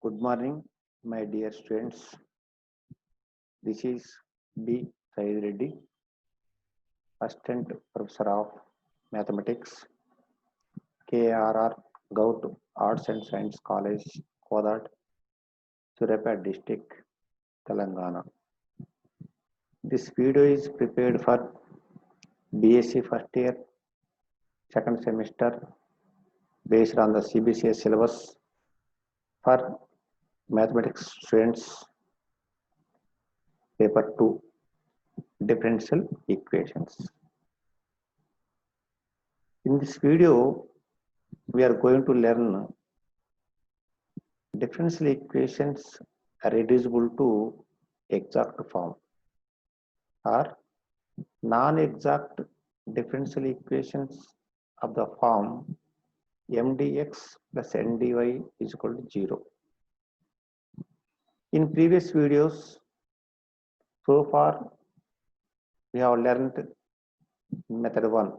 Good morning, my dear students. This is B. Sai Reddy, Assistant Professor of Mathematics, KRR Gout Arts and Science College, Kodat, Surapet District, Telangana. This video is prepared for BSc first year, second semester, based on the CBCS syllabus for mathematics students, paper 2, differential equations. In this video, we are going to learn differential equations are reducible to exact form or non-exact differential equations of the form mdx plus ndy is equal to 0. In previous videos, so far we have learned method 1.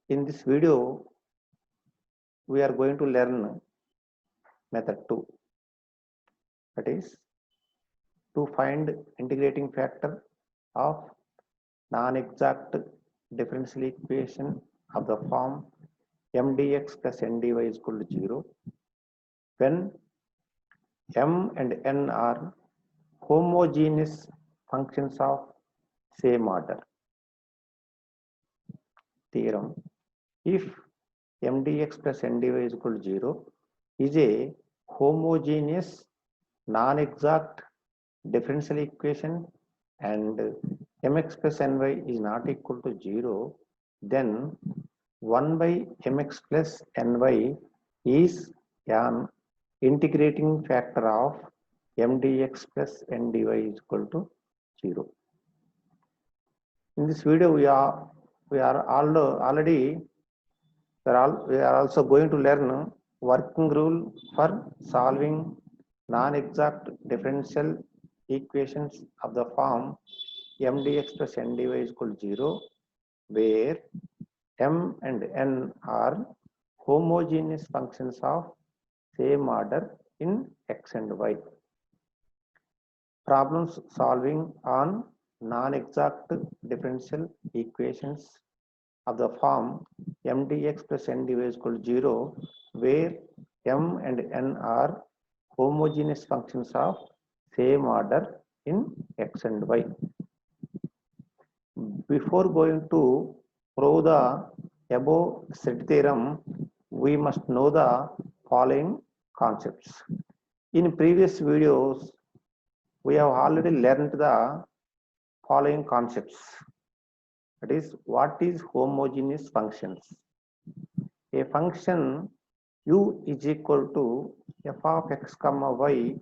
In this video, we are going to learn method 2. That is to find integrating factor of non-exact differential equation of the form mdx plus ndy is equal to 0 when m and n are homogeneous functions of same order. Theorem: if mdx plus ndy is equal to 0 is a homogeneous non-exact differential equation and mx plus ny is not equal to 0, then 1 by mx plus ny is an integrating factor of mdx plus ndy is equal to 0. In this video, we are also going to learn working rule for solving non-exact differential equations of the form mdx plus ndy is equal to 0, where m and n are homogeneous functions of same order in x and y. Problems solving on non-exact differential equations of the form mdx plus ndy is equal to 0, where m and n are homogeneous functions of same order in x and y. Before going to prove the above said theorem, we must know the following concepts. In previous videos, we have already learned the following concepts. That is, what is homogeneous functions? A function u is equal to f of x comma y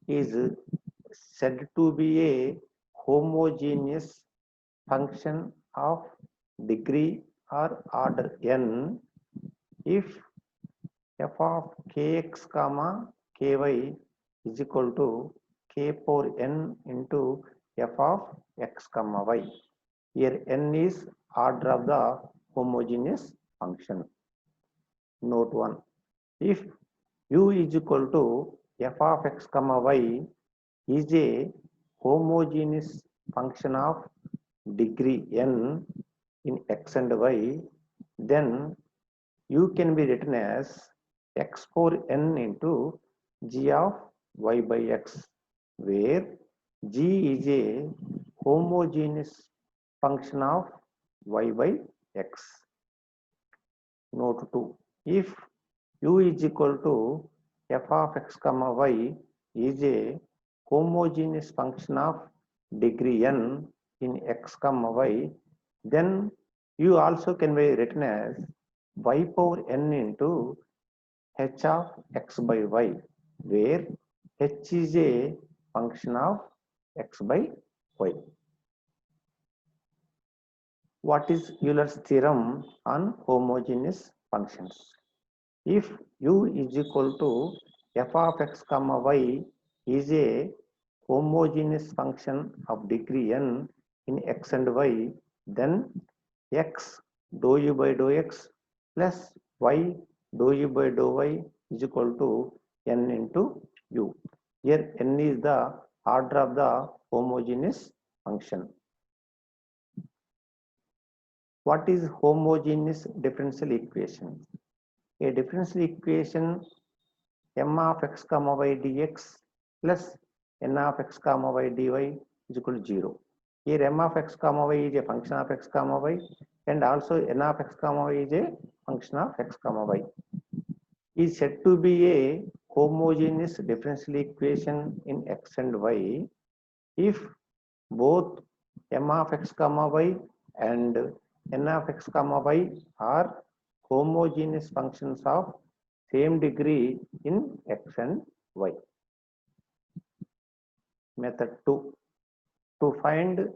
is said to be a homogeneous function of degree or order n if f of kx comma ky is equal to k power n into f of x comma y. Here n is order of the homogeneous function. Note 1. If u is equal to f of x comma y is a homogeneous function of degree n in x and y, then u can be written as x power n into g of y by x, where g is a homogeneous function of y by x. Note 2. If u is equal to f of x comma y is a homogeneous function of degree n in x comma y, then u also can be written as y power n into h of x by y, where h is a function of x by y. What is Euler's theorem on homogeneous functions? If u is equal to f of x comma y is a homogeneous function of degree n in x and y, then x dou u by dou x plus y dou u by dou y is equal to n into u. Here n is the order of the homogeneous function. What is homogeneous differential equation? A differential equation m of x comma y dx plus n of x comma y dy is equal to 0. Here m of x comma y is a function of x comma y, and also n of x comma y is a function of x comma y. Is said to be a homogeneous differential equation in x and y if both m of x comma y and n of x comma y are homogeneous functions of same degree in x and y. Method 2. To find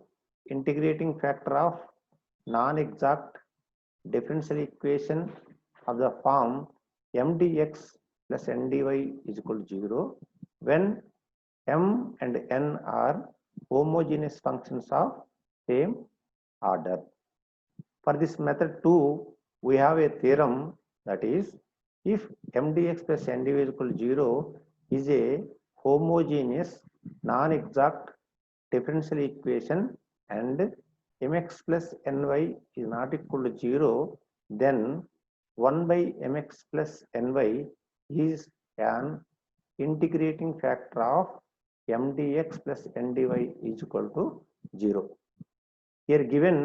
integrating factor of non-exact differential equation of the form m dx plus n dy is equal to 0 when m and n are homogeneous functions of same order. For this method 2, we have a theorem, that is, if m dx plus n dy is equal to 0 is a homogeneous non-exact differential equation and mx plus ny is not equal to 0, then 1 by mx plus ny is an integrating factor of m dx plus n dy is equal to 0. Here given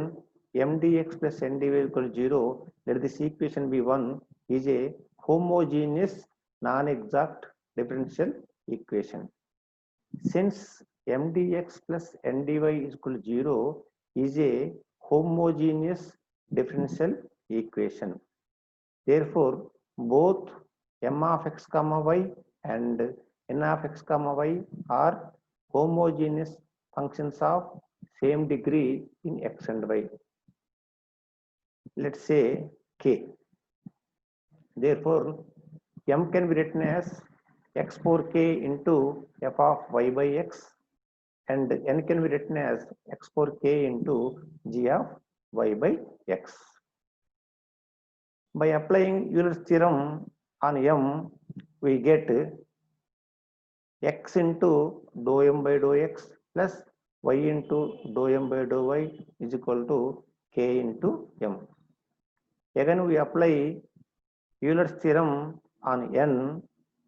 m dx plus n dy is equal to 0, let this equation be 1 is a homogeneous non-exact differential equation. Since m dx plus n dy is equal to 0 is a homogeneous differential equation. Therefore, both m of x comma y and n of x comma y are homogeneous functions of same degree in x and y. Let's say k. Therefore, m can be written as x power k into f of y by x, and n can be written as x power k into g of y by x. By applying Euler's theorem on m, we get x into dou m by dou x plus y into dou m by dou y is equal to k into m. Again, we apply Euler's theorem on n,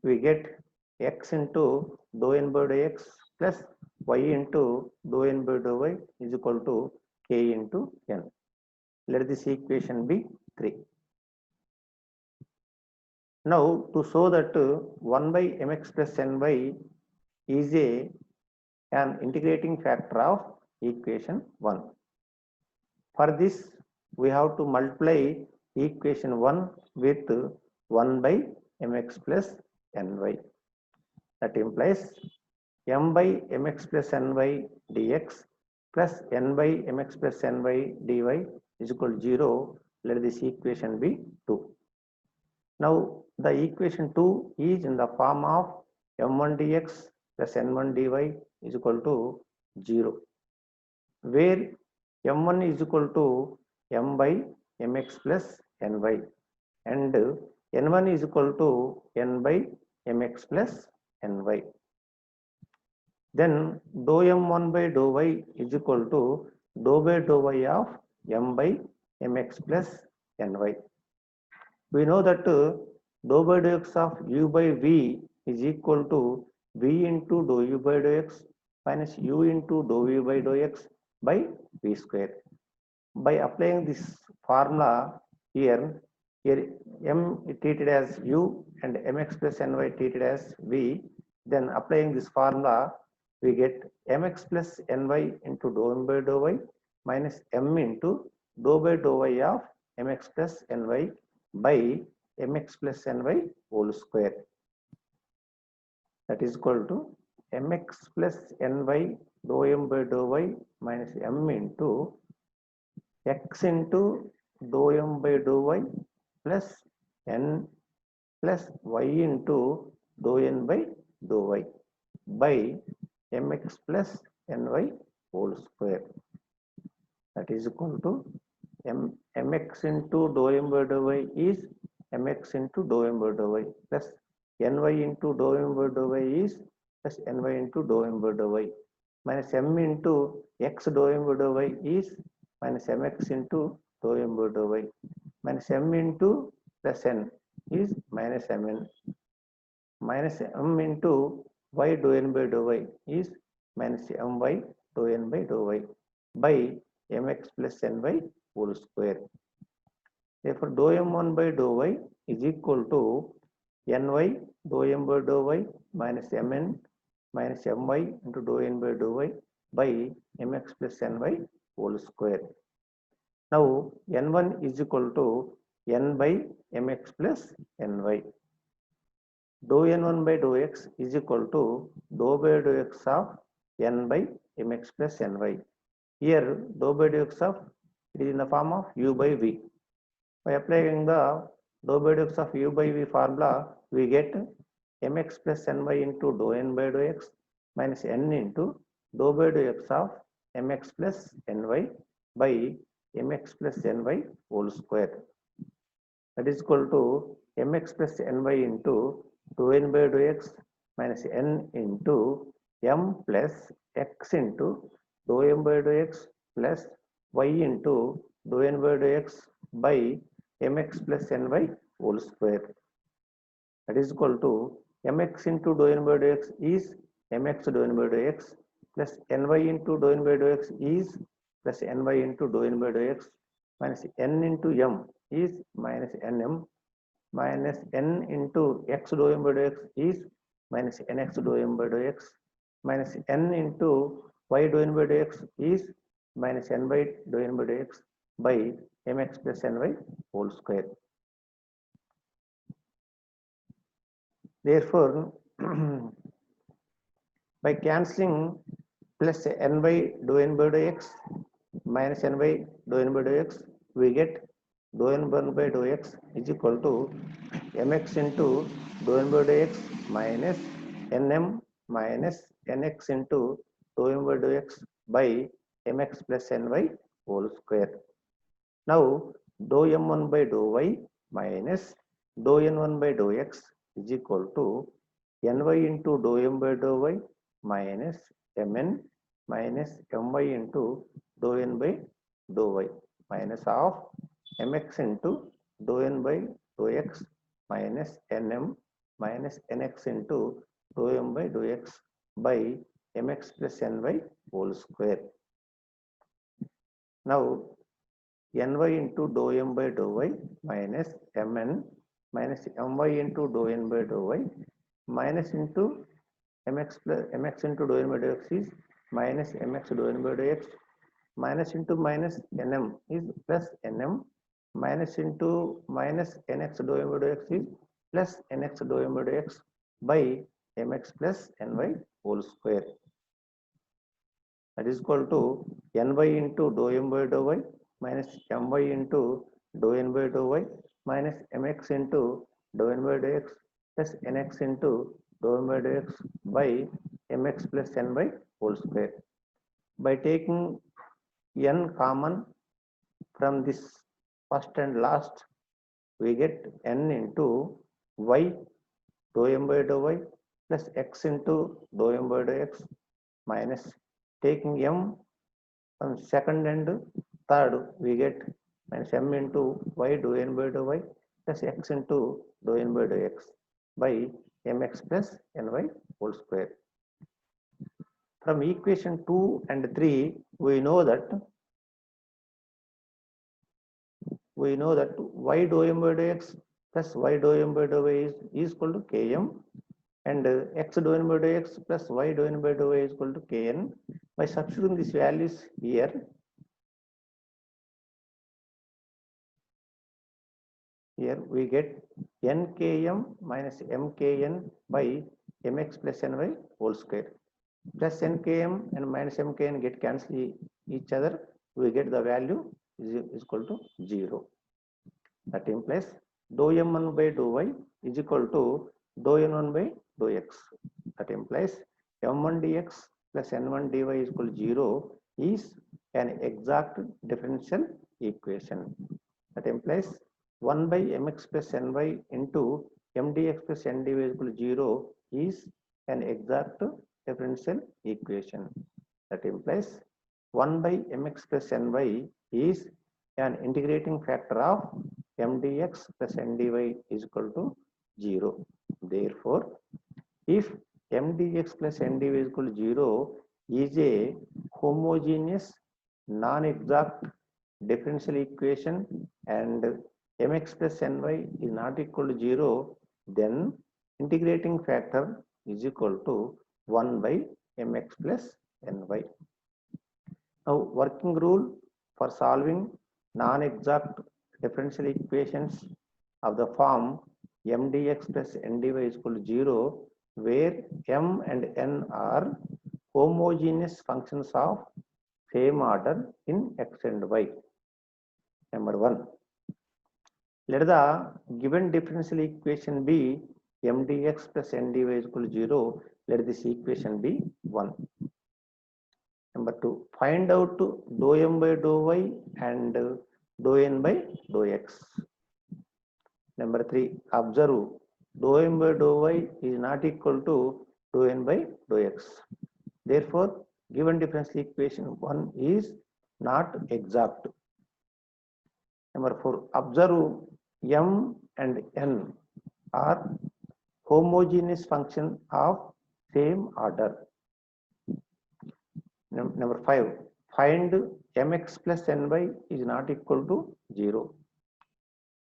we get x into dou n by dou x plus y into dou n by dou y is equal to k into n. Let this equation be 3. Now, to show that 1 by mx plus ny is an integrating factor of equation 1. For this, we have to multiply equation 1 with 1 by mx plus ny. That implies m by mx plus ny dx plus n by mx plus ny dy is equal to 0. Let this equation be 2. Now, the equation 2 is in the form of m1 dx plus n1 dy is equal to 0, where m1 is equal to m by mx plus ny and n1 is equal to n by mx plus ny. Then dou m1 by dou y is equal to dou by dou y of m by mx plus ny. We know that dou by dou x of u by v is equal to v into dou u by dou x minus u into dou u by dou x by v square. By applying this formula here m treated as u and mx plus ny treated as v, then applying this formula we get mx plus ny into dou m by dou y minus m into dou by dou y of mx plus ny by mx plus ny whole square. That is equal to mx plus ny dou m by dou y minus m into x into dou m by dou y plus n plus y into dou n by dou y by mx plus ny whole square. That is equal to mx into dou m by dou y is mx into dou m by dou y plus ny into dou m by dou y is plus ny into dou m by dou y minus m into x dou m by dou y is minus mx into dou m by dou y minus m into plus n is minus mn minus m into y dou n by dou y is minus my dou n by dou y by mx plus ny whole square. Therefore, dou m1 by dou y is equal to ny dou m by dou y minus mn minus my into dou n by dou y by mx plus ny whole square. Now, n1 is equal to n by mx plus ny. Dou n1 by dou x is equal to dou by dou x of n by mx plus ny. Here, dou by dou x of it is in the form of u by v. By applying the dou by dou x of u by v formula, we get mx plus ny into dou n by dou x minus n into dou by dou x of mx plus ny by mx plus ny whole square. That is equal to mx plus ny into dou n by dou x minus n into m plus x into dou m by dou x plus y into dou n by dou x by mx plus ny whole square. That is equal to mx into dou n by dou x is mx dou n by dou x plus ny into dou n by dou x is plus ny into dou n by dou x minus n into m is minus nm minus n into x dou m by dou x is minus nx dou m by dou x minus n into y dou n by dou x is minus n by dou n by dou x by mx plus ny whole square. Therefore, by cancelling plus n by dou n by dou x minus n by dou n by dou x, we get dou n1 by dou x is equal to mx into dou n by dou x minus nm minus nx into dou n by dou x by mx plus ny whole square. Now, dou m1 by dou y minus dou n1 by dou x is equal to ny into dou m by dou y minus mn minus my into dou n by dou y minus of mx into dou n by dou x minus nm minus nx into dou m by dou x by mx plus ny whole square. Now, ny into dou m by dou y minus mn minus my into dou n by dou y minus into mx plus mx into dou n by dou x is minus mx dou n by dou x minus into minus nm is plus nm minus into minus nx dou n by dou x is plus nx dou n by dou x by mx plus ny whole square. That is equal to ny into dou m by dou y minus my into dou n by dou y minus mx into dou n by dou x plus nx into dou n by dou x by mx plus ny whole square. By taking n common from this first and last, we get n into y dou m by dou y plus x into dou m by dou x minus taking m from second and third, we get minus m into y dou n by dou y plus x into dou n by dou x by mx plus ny whole square. From equation 2 and 3, we know that y dou m by dou x plus y dou m by dou y is equal to km and x dou n by dou x plus y dou n by dou y is equal to kn. By substituting these values here, we get nkm minus mkn by mx plus ny whole square. Plus nkm and minus mkn get cancel each other, we get the value is equal to 0. That implies dou m1 by dou y is equal to dou n1 by dou x. That implies m1 dx plus n1 dy is equal to 0 is an exact differential equation. That implies 1 by mx plus ny into mdx plus ndy is equal to 0 is an exact differential equation. That implies 1 by mx plus ny is an integrating factor of mdx plus ndy is equal to 0. Therefore, if mdx plus ndy is equal to 0 is a homogeneous non-exact differential equation and mx plus ny is not equal to 0, then integrating factor is equal to 1 by mx plus ny. Now, working rule for solving non-exact differential equations of the form mdx plus ndy is equal to 0, where m and n are homogeneous functions of same order in x and y. Number 1, let the given differential equation be mdx plus ndy is equal to 0. Let this equation be 1. Number 2, find out dou m by dou y and dou n by dou x. Number 3, observe dou m by dou y is not equal to dou n by dou x. Therefore, given differential equation 1 is not exact. Number 4, observe m and n are homogeneous function of same order. Number 5, find mx plus ny is not equal to 0.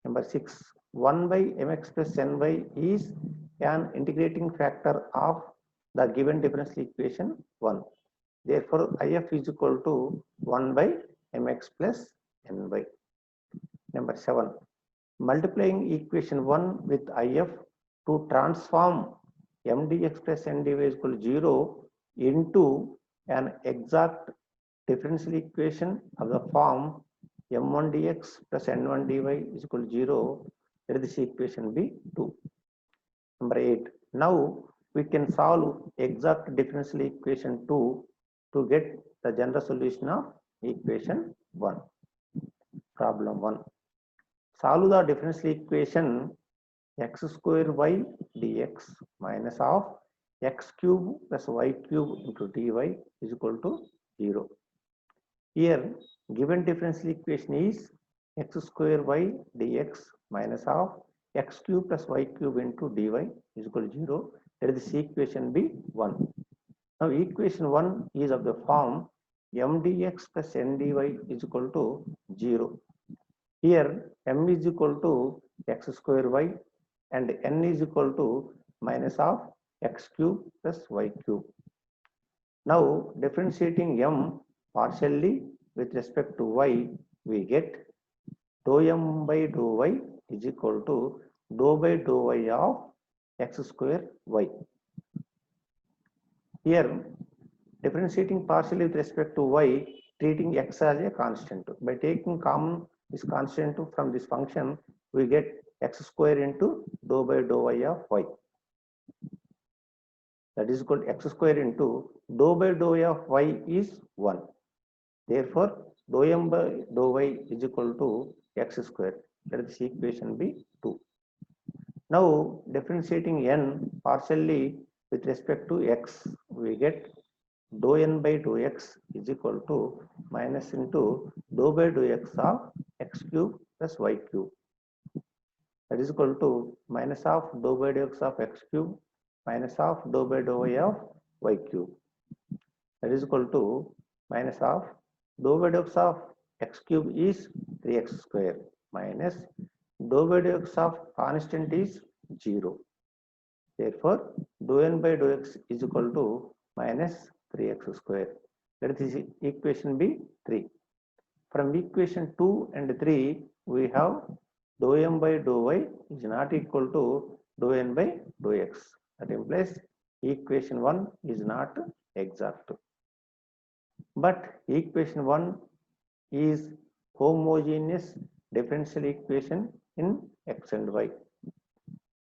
Number 6, 1 by mx plus ny is an integrating factor of the given differential equation 1. Therefore, if is equal to 1 by mx plus ny. Number 7, multiplying equation 1 with if to transform mdx plus ndy is equal to 0 into an exact differential equation of the form m1 dx plus n1 dy is equal to 0. Let this equation be 2. Number 8, now we can solve exact differential equation 2 to get the general solution of equation 1. Problem 1, solve the differential equation x square y dx minus of x cube plus y cube into dy is equal to 0. Here, given differential equation is x square y dx minus of x cube plus y cube into dy is equal to 0. Let this equation be 1. Now, equation 1 is of the form m dx plus n dy is equal to 0. Here, m is equal to x square y and n is equal to minus of x cube plus y cube. Now, differentiating m partially with respect to y, we get dou m by dou y is equal to dou by dou y of x square y. Here, differentiating partially with respect to y, treating x as a constant. By taking common this constant from this function, we get x square into dou by dou y of y. That is equal to x square into dou by dou y of y is 1. Therefore, dou m by dou y is equal to x square. Let this equation be 2. Now, differentiating n partially with respect to x, we get dou n by dou x is equal to minus into dou by dou x of x cube plus y cube. That is equal to minus of dou by dou x of x cube minus of dou by dou y of y cube. That is equal to minus of dou by dou x of x cube is 3x square minus dou by dou x of constant is 0. Therefore, dou n by dou x is equal to minus 3x square. Let this equation be 3. From equation 2 and 3, we have dou m by dou y is not equal to dou n by dou x. That implies equation 1 is not exact. But equation 1 is homogeneous differential equation in x and y.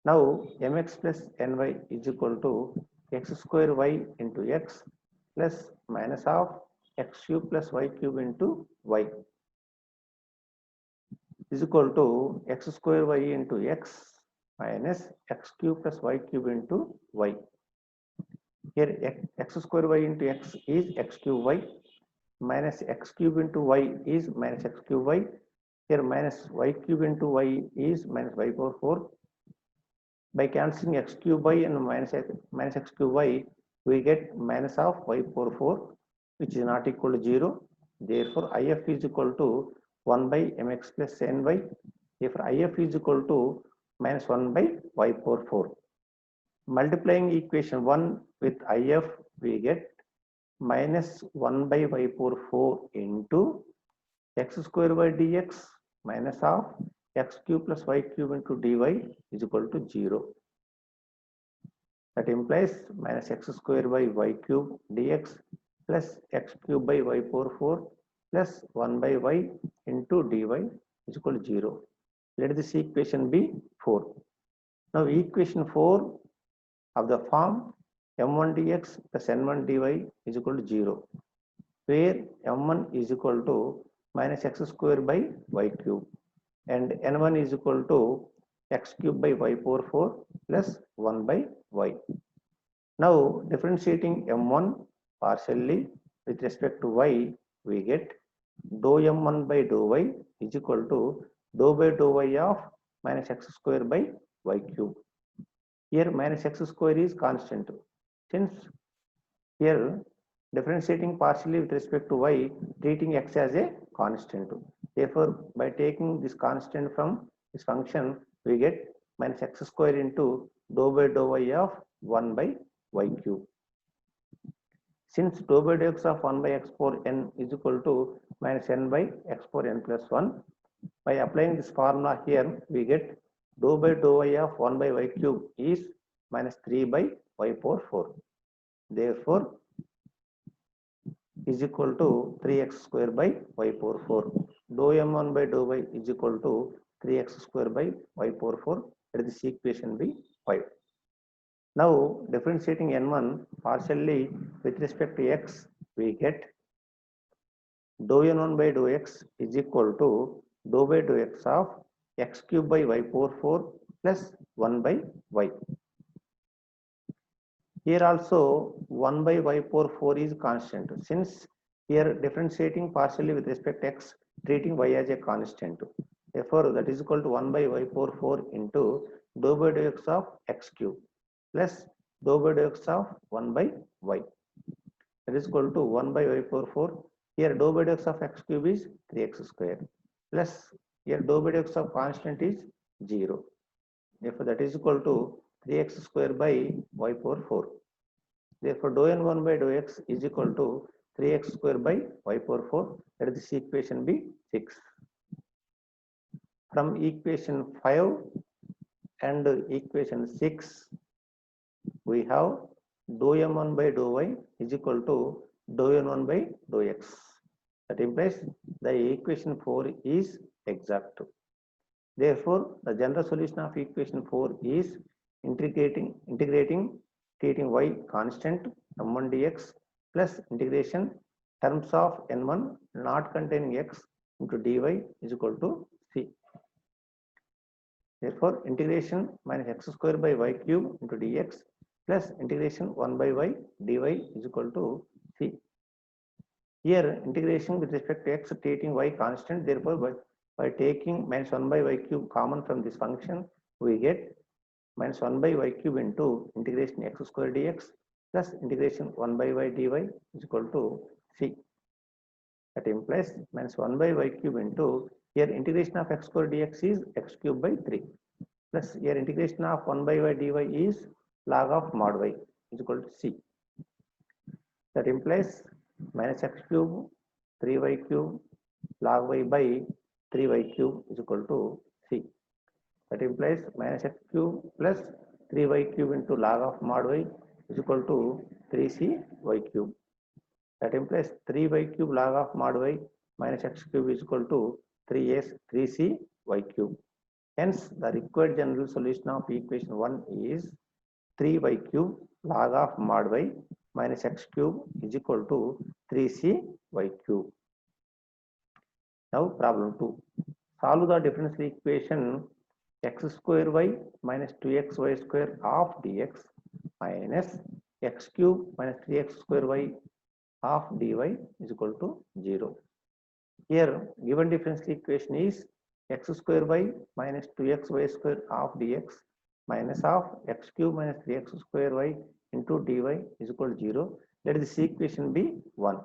Now, mx plus ny is equal to x square y into x plus minus of x cube plus y cube into y is equal to x square y into x minus x cube plus y cube into y. Here x square y into x is x cube y, minus x cube into y is minus x cube y. Here minus y cube into y is minus y power 4. By cancelling x cube y and minus x cube y, we get minus of y power 4, which is not equal to 0. Therefore, if is equal to 1 by mx plus ny. Therefore, if is equal to minus 1 by y power 4. Multiplying equation 1 with if, we get minus 1 by y power 4 into x square y dx minus of x cube plus y cube into dy is equal to 0. That implies minus x square by y cube dx plus x cube by y power 4 plus 1 by y into dy is equal to 0. Let this equation be 4. Now equation 4 of the form m1 dx plus n1 dy is equal to 0, where m1 is equal to minus x square by y cube and n1 is equal to x cube by y power 4 plus 1 by y. Now differentiating m1 partially with respect to y, we get dou m1 by dou y is equal to dou by dou y of minus x square by y cube. Here minus x square is constant. Since here differentiating partially with respect to y, treating x as a constant. Therefore, by taking this constant from this function, we get minus x square into dou by dou y of 1 by y cube. Since dou by dou x of 1 by x power n is equal to minus n by x power n plus 1, by applying this formula here, we get dou by dou y of 1 by y cube is minus 3 by y power 4. Therefore, is equal to 3x square by y power 4. Dou m1 by dou y is equal to 3x square by y power 4. Let this equation be 5. Now differentiating n1 partially with respect to x, we get dou n1 by dou x is equal to dou by dou x of x cube by y power 4 plus 1 by y. Here also 1 by y power 4 is constant. Since here differentiating partially with respect to x, treating y as a constant. Therefore, that is equal to 1 by y power 4 into dou by dou x of x cube plus dou by dou x of 1 by y. That is equal to 1 by y power 4. Here dou by dou x of x cube is 3x square plus here dou by dou x of constant is 0. Therefore, that is equal to 3x square by y power 4. Therefore, dou n1 by dou x is equal to 3x square by y power 4. Let this equation be 6. From equation 5 and equation 6, we have dou m1 by dou y is equal to dou n1 by dou x. That implies the equation 4 is exact. Therefore, the general solution of equation 4 is integrating treating y constant m1 dx plus integration terms of n1 not containing x into dy is equal to c. Therefore, integration minus x square by y cube into dx plus integration 1 by y dy is equal to c. Here integration with respect to x treating y constant, therefore by taking minus 1 by y cube common from this function, we get minus 1 by y cube into integration x square dx plus integration 1 by y dy is equal to c. That implies minus 1 by y cube into here integration of x square dx is x cube by 3 plus here integration of 1 by y dy is log of mod y is equal to c. That implies minus x cube 3y cube log y by 3y cube is equal to c. That implies minus x cube plus 3y cube into log of mod y is equal to 3c y cube. That implies 3y cube log of mod y minus x cube is equal to 3c y cube. Hence, the required general solution of equation 1 is 3y cube log of mod y minus x cube is equal to 3c y cube. Now problem 2. Solve the differential equation x square y minus 2xy square of dx minus x cube minus 3x square y of dy is equal to 0. Here given differential equation is x square y minus 2xy square of dx minus of x cube minus 3x square y into dy is equal to 0. Let this equation be 1.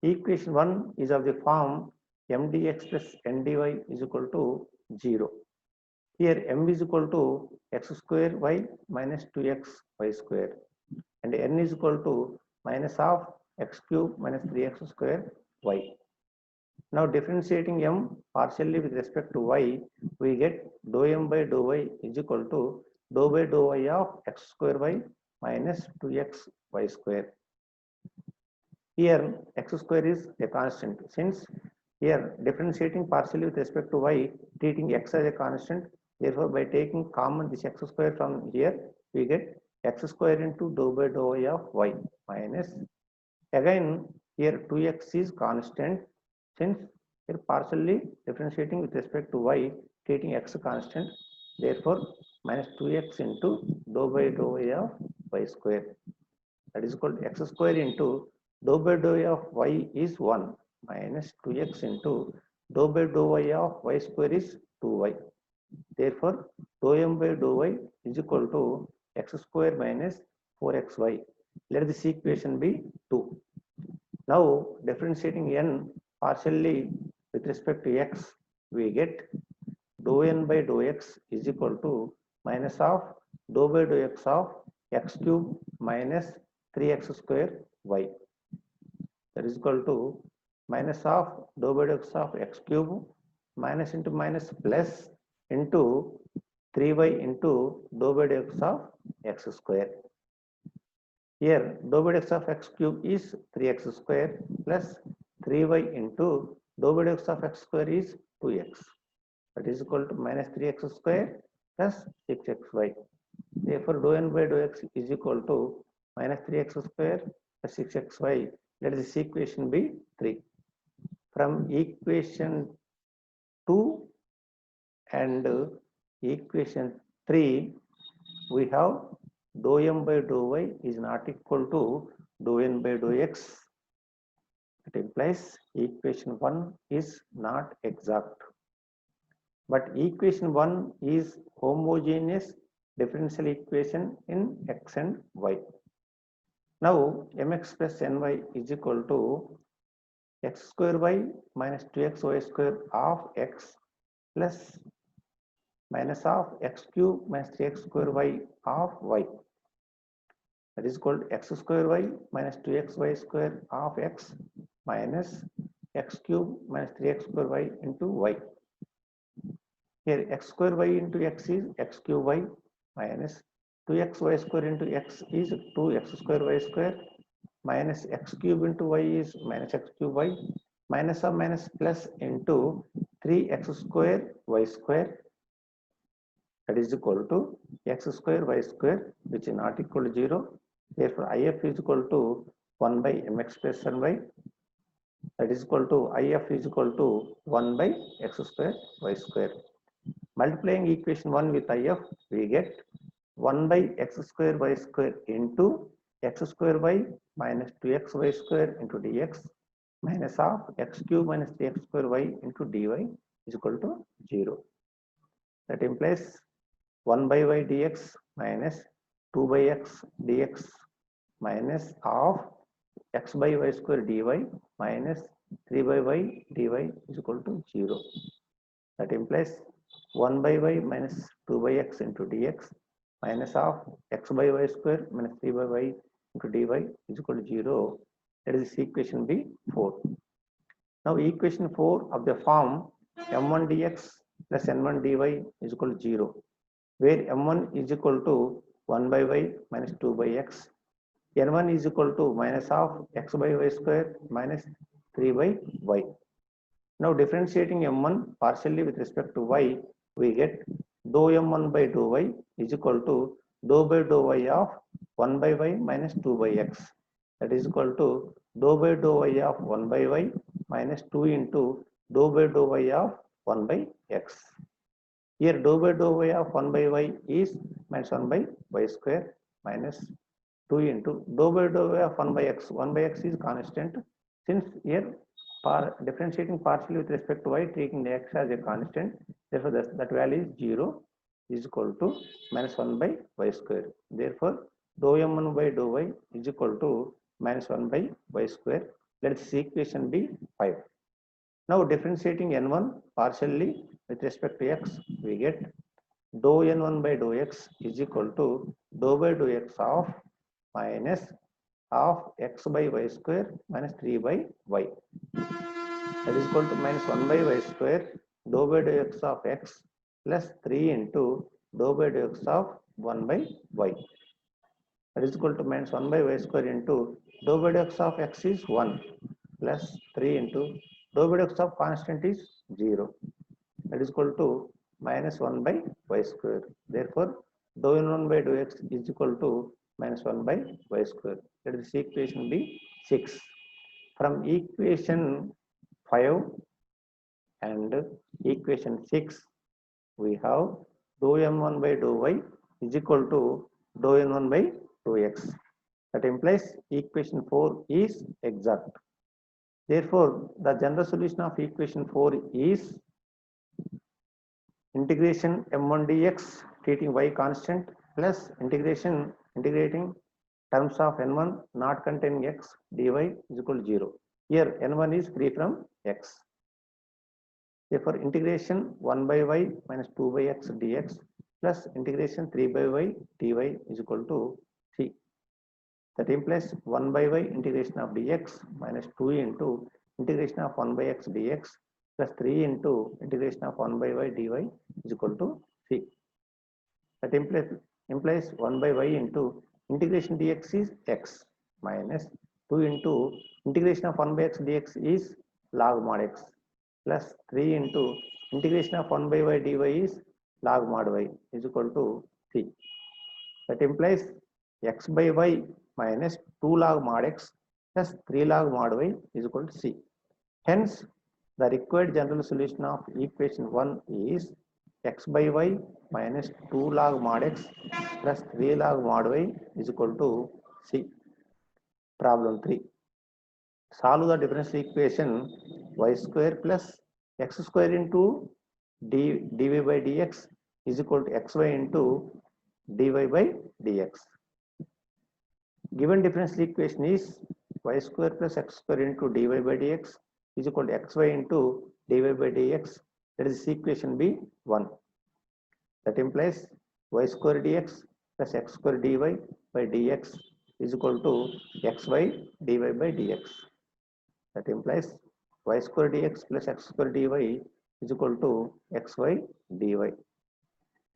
Equation 1 is of the form m dx plus n dy is equal to 0. Here m is equal to x square y minus 2x y square and n is equal to minus of x cube minus 3x square y. Now differentiating m partially with respect to y, we get dou m by dou y is equal to dou by dou y of x square y minus 2x y square. Here x square is a constant. Since here differentiating partially with respect to y, treating x as a constant, therefore by taking common this x square from here, we get x square into dou by dou y of y minus, again here 2x is constant, since here partially differentiating with respect to y, treating x constant, therefore minus 2x into dou by dou y of y square, that is equal to x square into dou by dou y of y is 1 minus 2x into dou by dou y of y square is 2y. Therefore, dou m by dou y is equal to x square minus 4xy. Let this equation be 2. Now, differentiating n partially with respect to x, we get dou n by dou x is equal to minus of dou by dou x of x cube minus 3x square y. That is equal to minus of dou by dou x of x cube minus into minus plus into 3y into dou by dou x of x square. Here dou by dou x of x cube is 3x square plus 3y into dou by dou x of x square is 2x. That is equal to minus 3x square plus 6xy. Therefore, dou n by dou x is equal to minus 3x square plus 6xy. Let this equation be 3. From equation 2 and equation 3, we have dou m by dou y is not equal to dou n by dou x. It implies equation 1 is not exact. But equation 1 is homogeneous differential equation in x and y. Now mx plus ny is equal to x square y minus 2xy square of x plus minus of x cube minus 3x square y of y. That is equal to x square y minus 2xy square of x minus x cube minus 3x square y into y. Here x square y into x is x cube y minus 2xy square into x is 2x square y square minus x cube into y is minus x cube y minus or minus plus into 3x square y square, that is equal to x square y square, which is not equal to 0. Therefore, if is equal to 1 by mx plus ny, that is equal to if is equal to 1 by x square y square. Multiplying equation 1 with if, we get 1 by x square y square into x square y minus 2xy square into dx minus of x cube minus 3x square y into dy is equal to 0. That implies 1 by y dx minus 2 by x dx minus of x by y square dy minus 3 by y dy is equal to 0. That implies 1 by y minus 2 by x into dx minus of x by y square minus 3 by y into dy is equal to 0. Let this equation be 4. Now equation 4 of the form m1 dx plus n1 dy is equal to 0, where m1 is equal to 1 by y minus 2 by x, n1 is equal to minus of x by y square minus 3 by y. Now differentiating m1 partially with respect to y, we get dou m1 by dou y is equal to dou by dou y of 1 by y minus 2 by x. That is equal to dou by dou y of 1 by y minus 2 into dou by dou y of 1 by x. Here dou by dou y of 1 by y is minus 1 by y square minus 2 into dou by dou y of 1 by x. 1 by x is constant. Since here differentiating partially with respect to y, taking the x as a constant, therefore that value is 0 is equal to minus 1 by y square. Therefore dou m1 by dou y is equal to minus 1 by y square. Let this equation be 5. Now differentiating n1 partially with respect to x, we get dou n1 by dou x is equal to dou by dou x of minus of x by y square minus 3 by y. That is equal to minus 1 by y square dou by dou x of x plus 3 into dou by dou x of 1 by y. That is equal to minus 1 by y square into dou by dou x of x is 1 plus 3 into dou by dou x of constant is 0. That is equal to minus 1 by y square. Therefore, dou n1 by dou x is equal to minus 1 by y square. Let this equation be 6. From equation 5 and equation 6, we have dou m1 by dou y is equal to dou n1 by dou x. That implies equation 4 is exact. Therefore, the general solution of equation 4 is integration m1 dx treating y constant plus integrating terms of n1 not containing x dy is equal to 0. Here n1 is free from x. Therefore, integration 1 by y minus 2 by x dx plus integration 3 by y dy is equal to c. That implies 1 by y integration of dx minus 2 into integration of 1 by x dx plus 3 into integration of 1 by y dy is equal to c. That implies 1 by y into integration dx is x minus 2 into integration of 1 by x dx is log mod x plus 3 into integration of 1 by y dy is log mod y is equal to c. That implies x by y minus 2 log mod x plus 3 log mod y is equal to c. Hence, the required general solution of equation 1 is x by y minus 2 log mod x plus 3 log mod y is equal to c. Problem 3. Solve the differential equation y square plus x square into dy by dx is equal to xy into dy by dx. Given differential equation is y square plus x square into dy by dx is equal to xy into dy by dx. Let this equation be 1. That implies y square dx plus x square dy by dx is equal to xy dy by dx. That implies y square dx plus x square dy is equal to xy dy.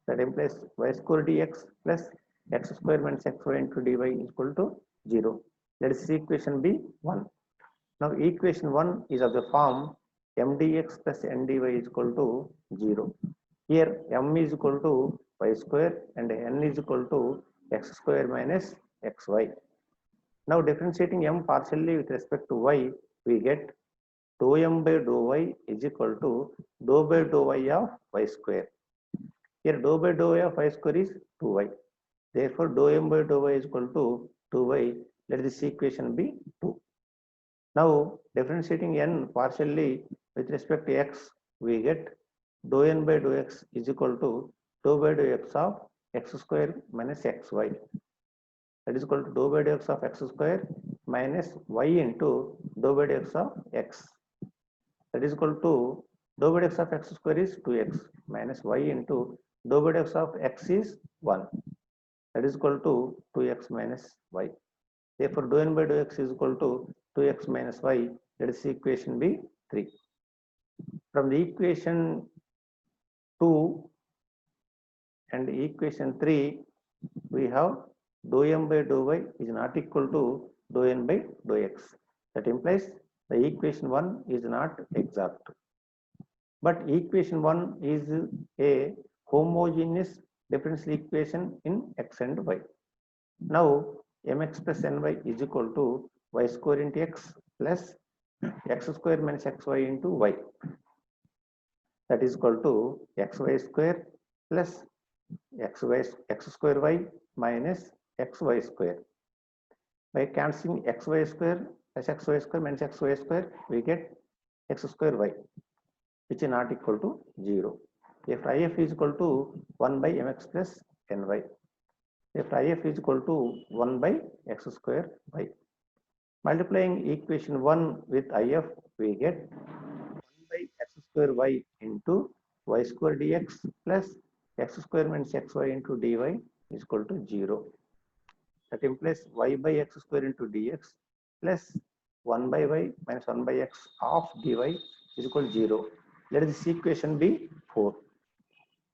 That implies y square dx plus x square minus xy into dy is equal to 0. Let this equation be 1. Now equation 1 is of the form m dx plus n dy is equal to 0. Here m is equal to y square and n is equal to x square minus xy. Now differentiating m partially with respect to y, we get dou m by dou y is equal to dou by dou y of y square. Here dou by dou y of y square is 2y. Therefore, dou m by dou y is equal to 2y. Let this equation be 2. Now differentiating n partially with respect to x, we get dou n by dou x is equal to dou by dou x of x square minus xy. That is equal to dou by dou x of x square minus y into dou by dou x of x. That is equal to dou by dou x of x square is 2x minus y into dou by dou x of x is 1. That is equal to 2x minus y. Therefore, dou n by dou x is equal to 2x minus y. Let this equation be 3. From the equation 2 and equation 3, we have dou m by dou y is not equal to dou n by dou x. That implies the equation 1 is not exact. But equation 1 is a homogeneous differential equation in x and y. Now mx plus ny is equal to y square into x plus x square minus xy into y. that is equal to xy square plus x square y minus xy square. By cancelling xy square plus xy square minus xy square, we get x square y, which is not equal to 0. If if is equal to 1 by mx plus ny. If if is equal to 1 by x square y. Multiplying equation 1 with if, we get 1 by x square y into y square dx plus x square minus xy into dy is equal to 0. That implies y by x square into dx plus 1 by y minus 1 by x of dy is equal to 0. Let this equation be 4.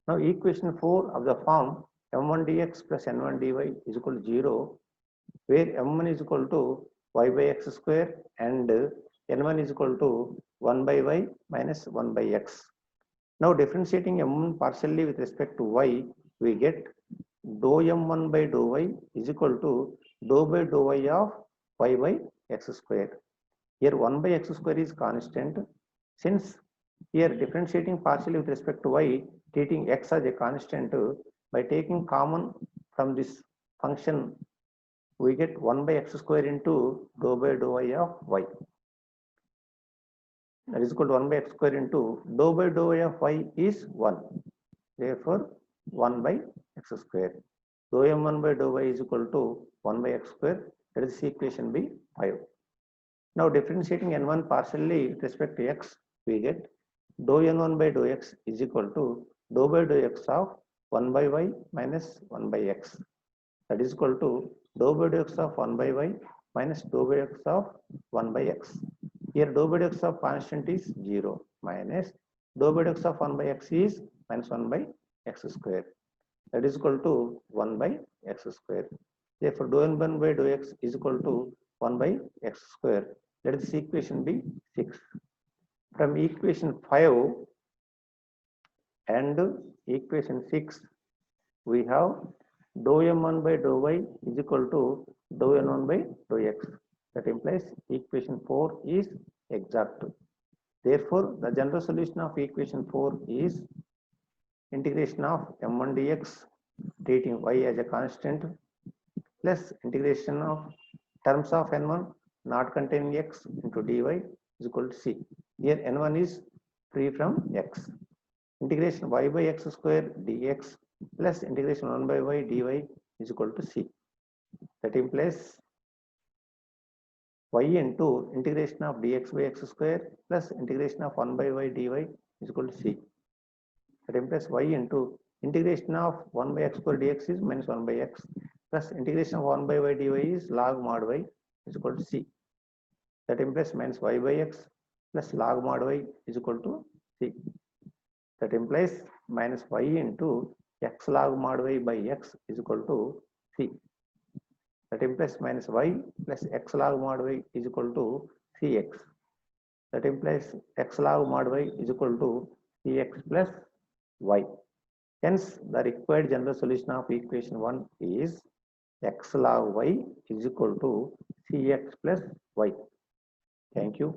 Now equation 4 of the form m1 dx plus n1 dy is equal to 0, where m1 is equal to y by x square and n1 is equal to 1 by y minus 1 by x. Now differentiating m1 partially with respect to y, we get dou m1 by dou y is equal to dou by dou y of y by x square. Here 1 by x square is constant. Since here differentiating partially with respect to y, treating x as a constant, by taking common from this function, we get 1 by x square into dou by dou y of y. That is equal to 1 by x square into dou by dou y of y is 1. Therefore, 1 by x square. Dou m1 by dou y is equal to 1 by x square. That is equation B 5. Now differentiating n1 partially with respect to x, we get dou n1 by dou x is equal to dou by dou x of 1 by y minus 1 by x. That is equal to dou by dou x of 1 by y minus dou by x of 1 by x. Here dou by dou x of constant is 0 minus dou by dou x of 1 by x is minus 1 by x square. That is equal to 1 by x square. Therefore, dou n1 by dou x is equal to 1 by x square. Let this equation be 6. From equation 5 and equation 6, we have dou m1 by dou y is equal to dou n1 by dou x. That implies equation 4 is exact. Therefore, the general solution of equation 4 is integration of m1 dx, treating y as a constant, plus integration of terms of n1 not containing x into dy is equal to c. Here n1 is free from x. Integration y by x square dx plus integration 1 by y dy is equal to c. That implies y into integration of dx by x square plus integration of 1 by y dy is equal to c. That implies y into integration of 1 by x square dx is minus 1 by x plus integration of 1 by y dy is log mod y is equal to c. That implies minus y by x plus log mod y is equal to c. That implies minus y into x log mod y by x is equal to c. That implies minus y plus x log mod y is equal to cx. That implies x log mod y is equal to cx plus y. Hence, the required general solution of equation 1 is x log y is equal to cx plus y. Thank you.